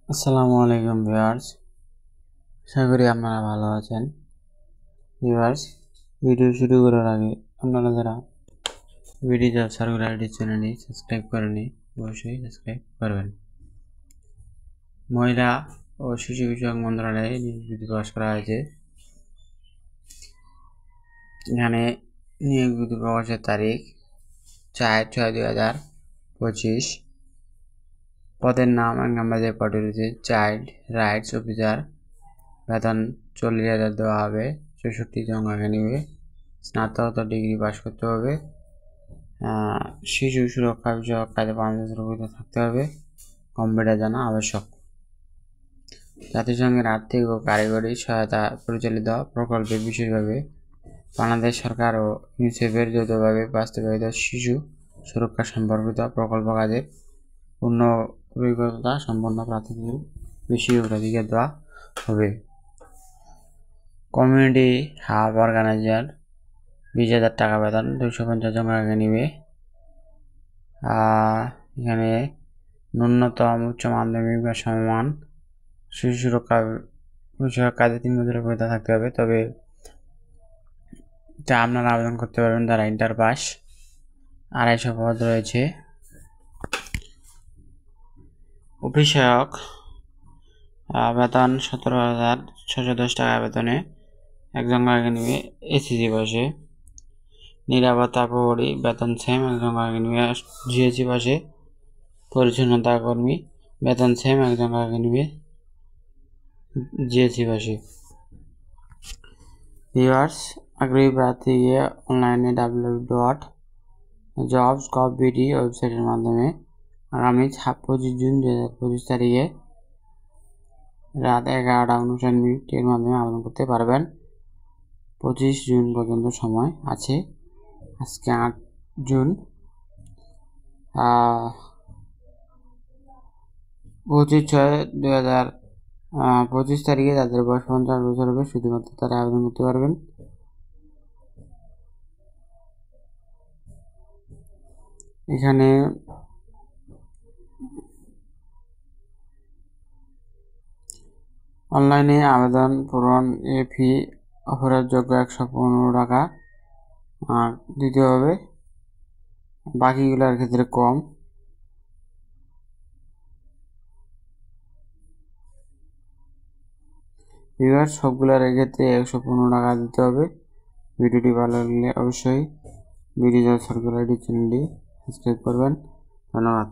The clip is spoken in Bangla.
আসসালামু আলাইকুম ভিউয়ার্স, আশা করি আপনারা ভালো আছেন। ভিউয়ার্স, ভিডিও শুরু করার আগে আপনারা যারা ভিডিও জব সার্কুলার চ্যানেলটি সাবস্ক্রাইব করেনি অবশ্যই সাবস্ক্রাইব করবেন। মহিলা ও শিশু বিষয়ক মন্ত্রণালয়ে নিয়োগ বিজ্ঞপ্তি প্রকাশ করা হয়েছে। এখানে নিয়োগ বিজ্ঞপ্তি প্রকাশের তারিখ 4/6/2025। পদের নাম আমাদের পদে রয়েছে চাইল্ড রাইটস অফিসার। বেতন 40,000 দেওয়া হবে। 64 জন আগে নিবে। স্নাতকোত্তর ডিগ্রি পাস করতে হবে। শিশু সুরক্ষা বিষয়ক কাজে পারদর্শিতা থাকতে হবে। কম্পিউটার জানা আবশ্যক। জাতিসংঘের আর্থিক ও কারিগরি সহায়তা পরিচালিত প্রকল্পে বিশেষভাবে বাংলাদেশ সরকার ও ইউনিসেফের যৌথভাবে বাস্তবায়িত শিশু সুরক্ষা সম্পর্কিত প্রকল্প কাজে পূর্ণ অভিজ্ঞতা সম্পন্ন প্রার্থীদের বেশি অগ্রাধিকার দেওয়া হবে। কমিউনিটি হাব অর্গানাইজার 20,000 টাকা বেতন, 250 জন আগে নিবে। এখানে ন্যূনতম উচ্চ মাধ্যমিক বা সমমান শিশু সুরক্ষা বিষয়ক কাজে 3 বছরের অভিজ্ঞতা থাকতে হবে। তবে যা আপনারা আবেদন করতে পারবেন যারা ইন্টার পাস। 250 পদ রয়েছে। অফিস সহায়ক বেতন 17,610 টাকা বেতনে একজন আগে নিবে। এসিসি বসে। নিরাপত্তা প্রহরী বেতন সেম, একজন আগে নিবে। জিএসি বসে। পরিচ্ছন্নতা কর্মী বেতন সেম, একজন আগে নিবে। জিএসি বসে। ভিউয়ার্স, আগ্রহী প্রার্থী গিয়ে অনলাইনে www.jobs.gov.bd ওয়েবসাইটের মাধ্যমে আগামী 25 জুন 2025 তারিখে রাত 11:59 মাধ্যমে আবেদন করতে পারবেন। 25 জুন পর্যন্ত সময় আছে। আজকে 8 জুন। 25/6/2025 তারিখে যাদের বয়স 50 বছর হবে শুধুমাত্র তারা আবেদন করতে পারবেন। এখানে অনলাইনে আবেদন পূরণ ফি অফারের যোগ্য 115 টাকা দিতে হবে। বাকিগুলোর ক্ষেত্রে কম। ভিউয়ার্স, সবগুলোর ক্ষেত্রে 115 টাকা দিতে হবে। ভিডিওটি ভালো লাগলে অবশ্যই ভিডিও সার্কুলার চ্যানেলটি সাবস্ক্রাইব করবেন। ধন্যবাদ।